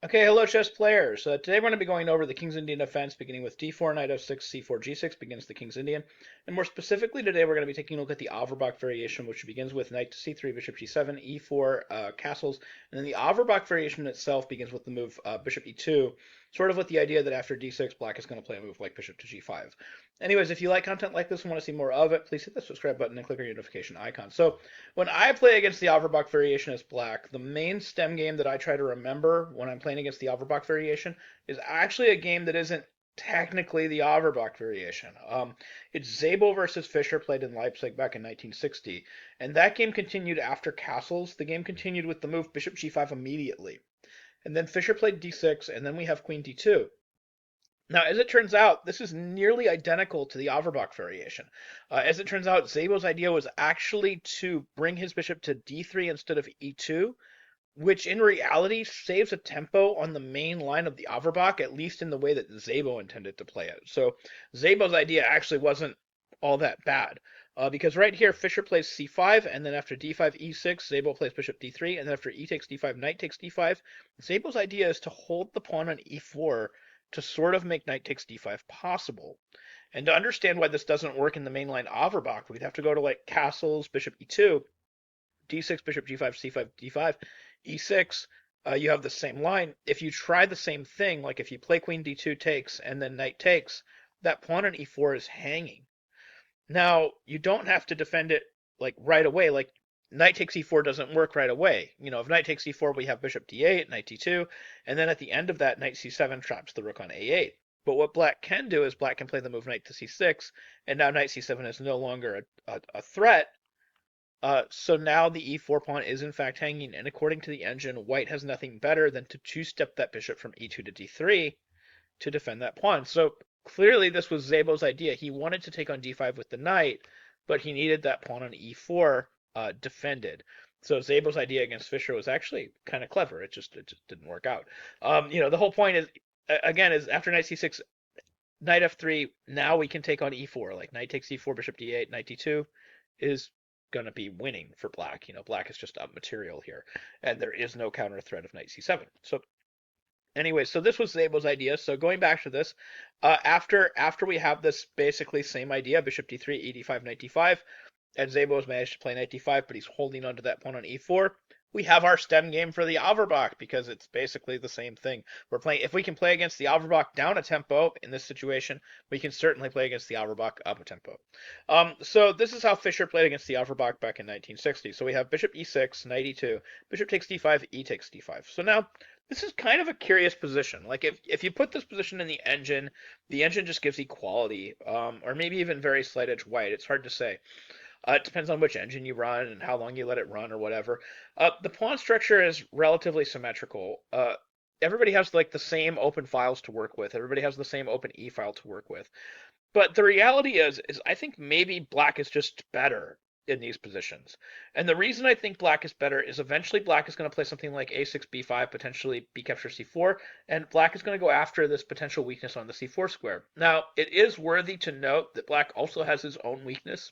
Okay, hello chess players. Today we're going to be going over the King's Indian defense, beginning with d4, knight f6, c4, g6, begins the King's Indian. And more specifically, today we're going to be taking a look at the Averbach variation, which begins with knight to c3, bishop g7, e4, castles. And then the Averbach variation itself begins with the move bishop e2, sort of with the idea that after d6, black is going to play a move like bishop to g5. Anyways, if you like content like this and want to see more of it, please hit the subscribe button and click on your notification icon. So when I play against the Averbach variation as black, the main stem game that I try to remember when I'm playing against the Averbach variation is actually a game that isn't technically the Averbach variation. It's Zabo versus Fischer played in Leipzig back in 1960, and that game continued after castles. The game continued with the move bishop g5 immediately, and then Fischer played d6, and then we have queen d2. Now, as it turns out, this is nearly identical to the Averbach variation. As it turns out, Zabo's idea was actually to bring his bishop to d3 instead of e2, which in reality saves a tempo on the main line of the Averbach, at least in the way that Zabo intended to play it. So Zabo's idea actually wasn't all that bad. Because right here, Fischer plays c5, and then after d5, e6, Zabo plays bishop d3, and then after e takes d5, knight takes d5. Zabo's idea is to hold the pawn on e4 to sort of make knight takes d5 possible. And to understand why this doesn't work in the mainline Averbach, we'd have to go to like castles, bishop e2, d6, bishop g5, c5, d5, e6. You have the same line. If you try the same thing, like if you play queen d2 takes and then knight takes, that pawn on e4 is hanging. Now, you don't have to defend it like right away. Like knight takes e4 doesn't work right away. You know, if knight takes e4, we have bishop d8, knight d2, and then at the end of that, knight c7 traps the rook on a8. But what black can do is black can play the move knight to c6, and now knight c7 is no longer a threat. So now the e4 pawn is in fact hanging, and according to the engine, white has nothing better than to two-step that bishop from e2 to d3 to defend that pawn. So clearly this was Zabo's idea. He wanted to take on d5 with the knight, but he needed that pawn on e4 defended. So Zabo's idea against Fischer was actually kind of clever. It just didn't work out. The whole point is again is after knight c6, knight f3. Now we can take on e4. Like knight takes e4, bishop d8, knight d2 is going to be winning for black. Black is just up material here, and there is no counter threat of knight c7. So anyway, so this was Zabo's idea. So going back to this, after we have this basically same idea, bishop d3, e d5, knight d5, and Zabo has managed to play knight d5, but he's holding onto that pawn on e4. We have our stem game for the Averbach because it's basically the same thing. We're playing if we can play against the Averbach down a tempo in this situation, we can certainly play against the Averbach up a tempo. So this is how Fischer played against the Averbach back in 1960. So we have bishop e6, knight e2, bishop takes d5, e takes d5. So now this is kind of a curious position. Like if you put this position in the engine just gives equality, or maybe even very slight edge white. It's hard to say. It depends on which engine you run and how long you let it run or whatever. The pawn structure is relatively symmetrical. Everybody has like the same open files to work with. Everybody has the same open E file to work with. But the reality is I think maybe black is just better in these positions. And the reason I think black is better is eventually black is going to play something like a6, b5, potentially b capture c4, and black is going to go after this potential weakness on the c4 square. Now, it is worthy to note that black also has his own weakness.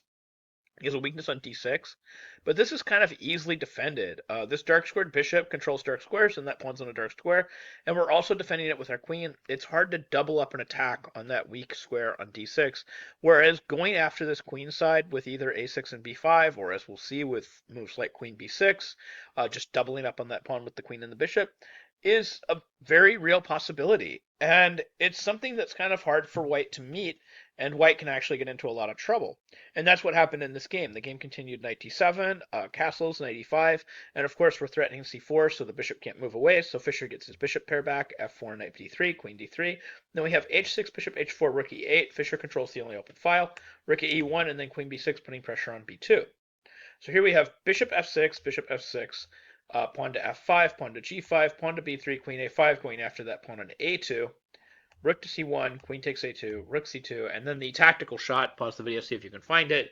He has a weakness on d6, but this is kind of easily defended. This dark squared bishop controls dark squares, and that pawn's on a dark square, and we're also defending it with our queen. It's hard to double up an attack on that weak square on d6, whereas going after this queen side with either a6 and b5, or as we'll see with moves like queen b6, just doubling up on that pawn with the queen and the bishop, is a very real possibility. And it's something that's kind of hard for white to meet, and white can actually get into a lot of trouble. And that's what happened in this game. The game continued knight d7, castles, knight e5, and of course we're threatening c4, so the bishop can't move away, so Fischer gets his bishop pair back, f4, knight d3, queen d3. Then we have h6, bishop h4, rook e8. Fischer controls the only open file, rook e1, and then queen b6, putting pressure on b2. So here we have bishop f6, pawn to f5, pawn to g5, pawn to b3, queen a5, going after that pawn on a2, rook to c1, queen takes a2, rook c2, and then the tactical shot. Pause the video, see if you can find it.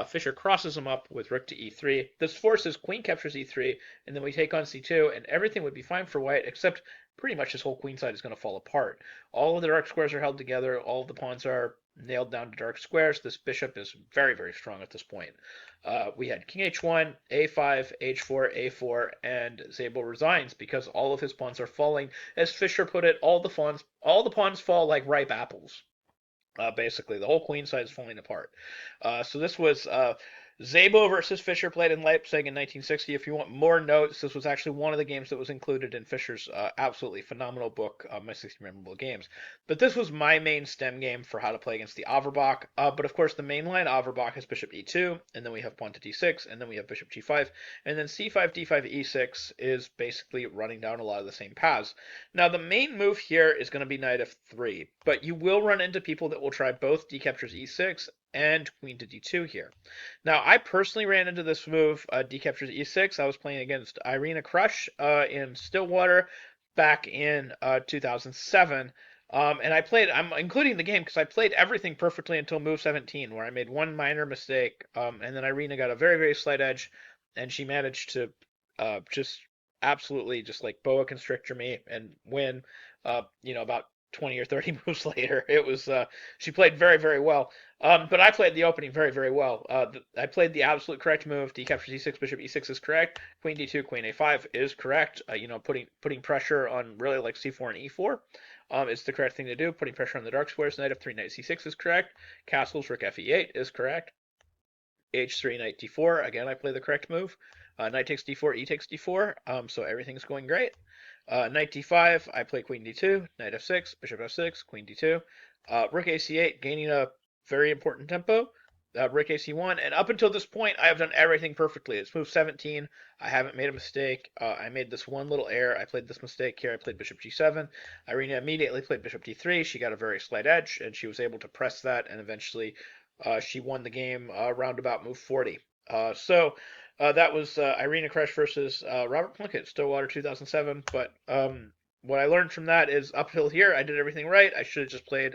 Fischer crosses him up with rook to e3. This forces queen captures e3, and then we take on c2, and everything would be fine for white, except pretty much his whole queen side is going to fall apart. All of the dark squares are held together. All of the pawns are nailed down to dark squares. This bishop is very, very strong at this point. We had king h1, a5, h4, a4, and Zabo resigns because all of his pawns are falling. As Fischer put it, all the pawns fall like ripe apples. Basically, the whole queen side is falling apart. So this was Zabo versus Fischer, played in Leipzig in 1960. If you want more notes, this was actually one of the games that was included in Fischer's absolutely phenomenal book, My 60 Memorable Games. But this was my main stem game for how to play against the Averbach. But of course, the main line Averbach is bishop e2, and then we have pawn to d6, and then we have bishop g5, and then c5, d5, e6 is basically running down a lot of the same paths. Now, the main move here is going to be knight f3, but you will run into people that will try both d captures e6 and queen to d2 here. Now, I personally ran into this move, d captures e6. I was playing against Irina Krush in Stillwater back in 2007. And I'm including the game because I played everything perfectly until move 17, where I made one minor mistake, and then Irina got a very, very slight edge, and she managed to just absolutely just like boa constrictor me and win, about 20 or 30 moves later. It was she played very, very well. But I played the opening very, very well. I played the absolute correct move. D captures e6, bishop e6 is correct. Queen d2, queen a5 is correct. Putting pressure on really like c4 and e4 is the correct thing to do. Putting pressure on the dark squares. Knight f3, knight c6 is correct. Castles, rook fe8 is correct. h3, knight d4. Again, I play the correct move. Knight takes d4, e takes d4. So everything's going great. Knight d5, I play queen d2, knight f6, bishop f6, queen d2. Rook ac8, gaining a very important tempo. Rook ac1, and up until this point, I have done everything perfectly. It's move 17. I haven't made a mistake. I made this one little error. I played this mistake here. I played bishop g7. Irina immediately played bishop d3. She got a very slight edge, and she was able to press that, and eventually she won the game roundabout move 40. That was Irina Krush versus Robert Plunkett, Stillwater 2007. But what I learned from that is uphill here, I did everything right. I should have just played,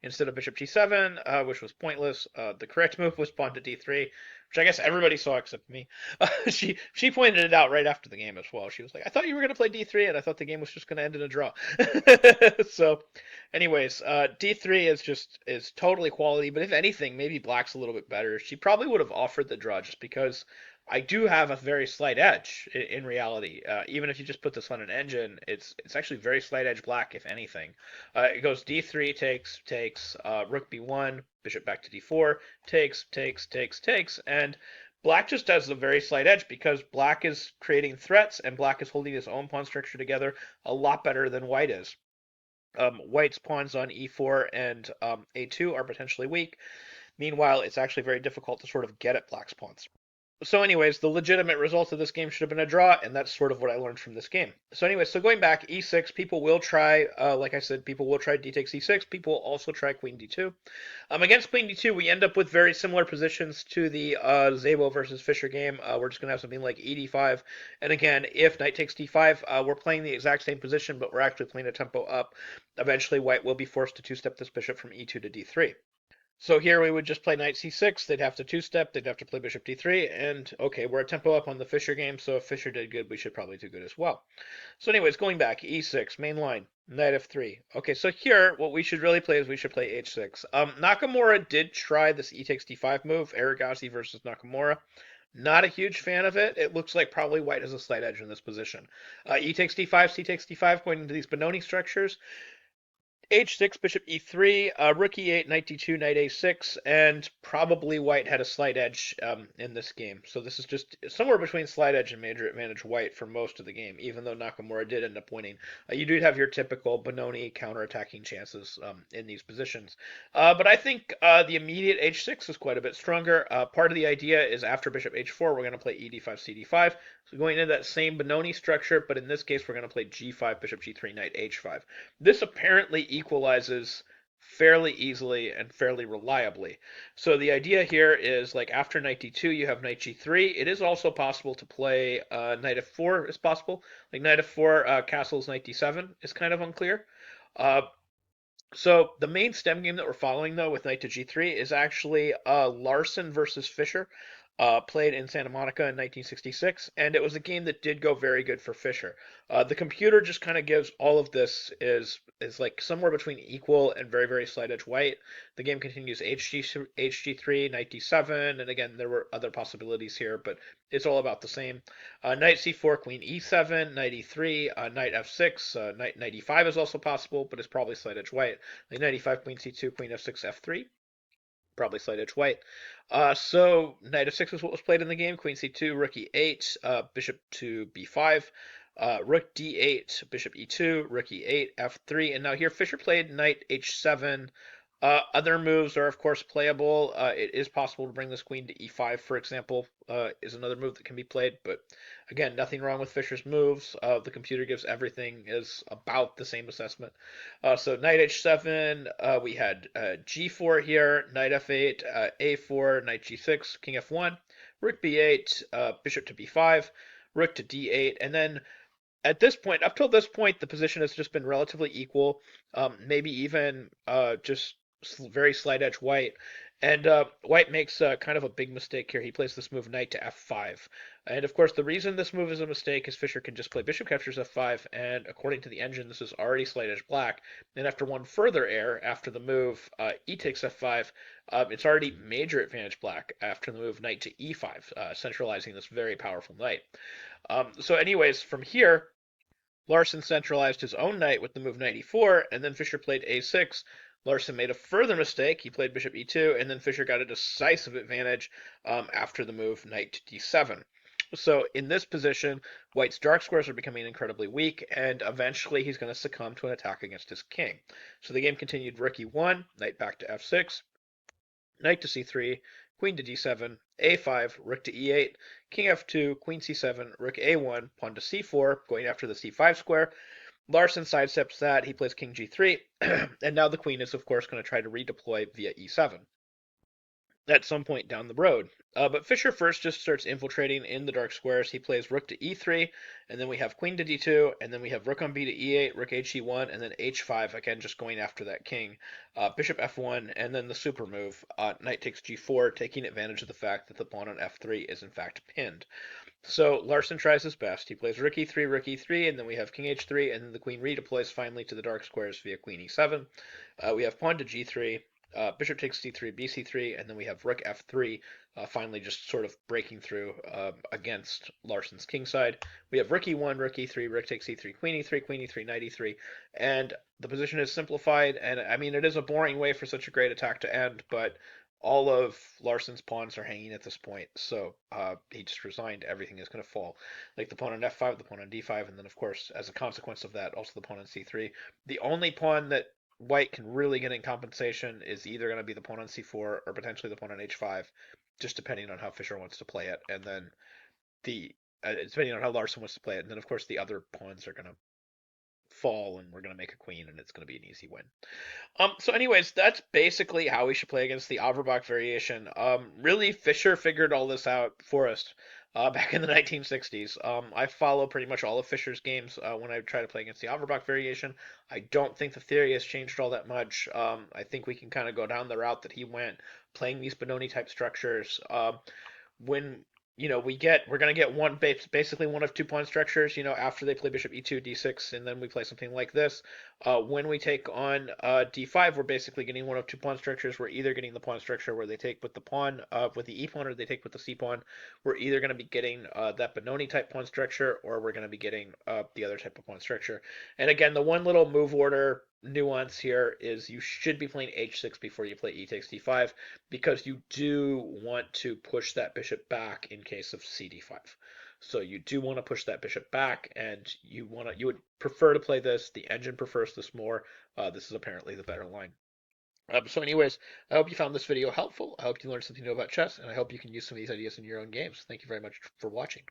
instead of bishop g7, which was pointless, the correct move was pawn to d3, which I guess everybody saw except me. She pointed it out right after the game as well. She was like, I thought you were going to play d3, and I thought the game was just going to end in a draw. So, anyways, d3 is totally quality, but if anything, maybe black's a little bit better. She probably would have offered the draw just because I do have a very slight edge in reality. Even if you just put this on an engine, it's actually very slight edge black, if anything. It goes d3 takes, rook b1, bishop back to d4, takes, and black just has a very slight edge because black is creating threats and black is holding his own pawn structure together a lot better than white is. White's pawns on e4 and a2 are potentially weak. Meanwhile, it's actually very difficult to sort of get at black's pawns. So anyways, the legitimate result of this game should have been a draw, and that's sort of what I learned from this game. So anyways, so going back, e6, people will try, like I said, people will try d takes e6, people will also try queen d2. Against queen d2, we end up with very similar positions to the Zabo versus Fischer game. We're just going to have something like e d5, and again, if knight takes d5, we're playing the exact same position, but we're actually playing a tempo up. Eventually, white will be forced to two-step this bishop from e2 to d3. So here we would just play knight c6, they'd have to two-step, they'd have to play bishop d3, and okay, we're a tempo up on the Fischer game, so if Fischer did good, we should probably do good as well. So anyways, going back, e6, main line, knight f3. Okay, so here, what we should really play is we should play h6. Nakamura did try this e takes d5 move, Aragasi versus Nakamura. Not a huge fan of it. It looks like probably white has a slight edge in this position. E takes d5, c takes d5, going into these Benoni structures. h6, bishop e3, rook e8, knight d2, knight a6, and probably white had a slight edge in this game. So this is just somewhere between slight edge and major advantage white for most of the game, even though Nakamura did end up winning. You do have your typical Benoni counterattacking chances in these positions. But I think the immediate h6 is quite a bit stronger. Part of the idea is after bishop h4, we're going to play e d5, c d5. So going into that same Benoni structure, but in this case, we're going to play g5, bishop g3, knight h5. This apparently equalizes fairly easily and fairly reliably. So the idea here is like after knight d2, you have knight g3. It is also possible to play knight f4 is possible. Like knight f4, castles knight d7 is kind of unclear. So the main stem game that we're following though with knight to g3 is actually Larsen versus Fischer, played in Santa Monica in 1966, and it was a game that did go very good for Fischer. The computer just kind of gives all of this is like somewhere between equal and very slight edge white. The game continues hg3, knight d7, and again there were other possibilities here, but it's all about the same. Knight c4, queen e7, knight e3, knight f6, knight e5 is also possible, but it's probably slight edge white. Like knight e5, queen c2, queen f6, f3, probably slight edge white. So knight f6 was what was played in the game. Queen c2, rook e8, bishop to b5, rook d8, bishop e2, rook e8, f3, and now here Fischer played knight h7. Other moves are of course playable. It is possible to bring this queen to e5, for example, is another move that can be played. But again, nothing wrong with Fischer's moves. The computer gives everything is about the same assessment. So knight h7, we had g4 here, knight f8, a4, knight g6, king f1, rook b8, bishop to b5, rook to d8, and then at this point, up till this point, the position has just been relatively equal, maybe even just very slight edge white. And white makes kind of a big mistake here. He plays this move knight to f5. And of course, the reason this move is a mistake is Fischer can just play bishop captures f5, and according to the engine, this is already slight edge black. And after one further error, after the move e takes f5, it's already major advantage black after the move knight to e5, centralizing this very powerful knight. So anyways, from here, Larsen centralized his own knight with the move knight e4, and then Fischer played a6. Larsen made a further mistake. He played bishop e2, and then Fischer got a decisive advantage after the move knight to d7. So in this position, White's dark squares are becoming incredibly weak, and eventually he's going to succumb to an attack against his king. So the game continued rook e1, knight back to f6, knight to c3, queen to d7, a5, rook to e8, king f2, queen c7, rook a1, pawn to c4, going after the c5 square. Larsen sidesteps that. He plays king g3, and now the queen is, of course, going to try to redeploy via e7 at some point down the road. But Fischer first just starts infiltrating in the dark squares. He plays rook to e3, and then we have queen to d2, and then we have rook on b to e8, rook h1, and then h5, again just going after that king. Bishop f1, and then the super move, knight takes g4, taking advantage of the fact that the pawn on f3 is in fact pinned. So Larsen tries his best. He plays rook e3, and then we have king h3, and then the queen redeploys finally to the dark squares via queen e7. We have pawn to g3, bishop takes c3, bc3, and then we have rook f3, finally just sort of breaking through against Larsen's king side. We have rook e1, rook e3, rook takes e3, queen e3, queen e3, knight e3, and the position is simplified. And I mean, it is a boring way for such a great attack to end, but all of Larsen's pawns are hanging at this point, so he just resigned. Everything is going to fall. Like the pawn on f5, the pawn on d5, and then, of course, as a consequence of that, also the pawn on c3. The only pawn that White can really get in compensation is either going to be the pawn on c4 or potentially the pawn on h5, just depending on how Fischer wants to play it, and then the depending on how Larsen wants to play it, and then, of course, the other pawns are going to fall, and we're going to make a queen, and it's going to be an easy win. So anyways, that's basically how we should play against the Averbach variation. Really, Fischer figured all this out for us back in the 1960s. I follow pretty much all of Fischer's games when I try to play against the Averbach variation. I don't think the theory has changed all that much. I think we can kind of go down the route that he went, playing these Benoni type structures. When we're gonna get basically one of two pawn structures, after they play bishop e2 d6, and then we play something like this. When we take on d5, we're basically getting one of two pawn structures. We're either getting the pawn structure where they take with the pawn with the e pawn, or they take with the c pawn. We're either going to be getting that Benoni type pawn structure, or we're going to be getting the other type of pawn structure. And again, the one little move order nuance here is you should be playing h6 before you play e takes d5, because you do want to push that bishop back in case of cd5. So you do want to push that bishop back, and you would prefer to play this. The engine prefers this more. This is apparently the better line. So anyways, I hope you found this video helpful. I hope you learned something new about chess, and I hope you can use some of these ideas in your own games. Thank you very much for watching.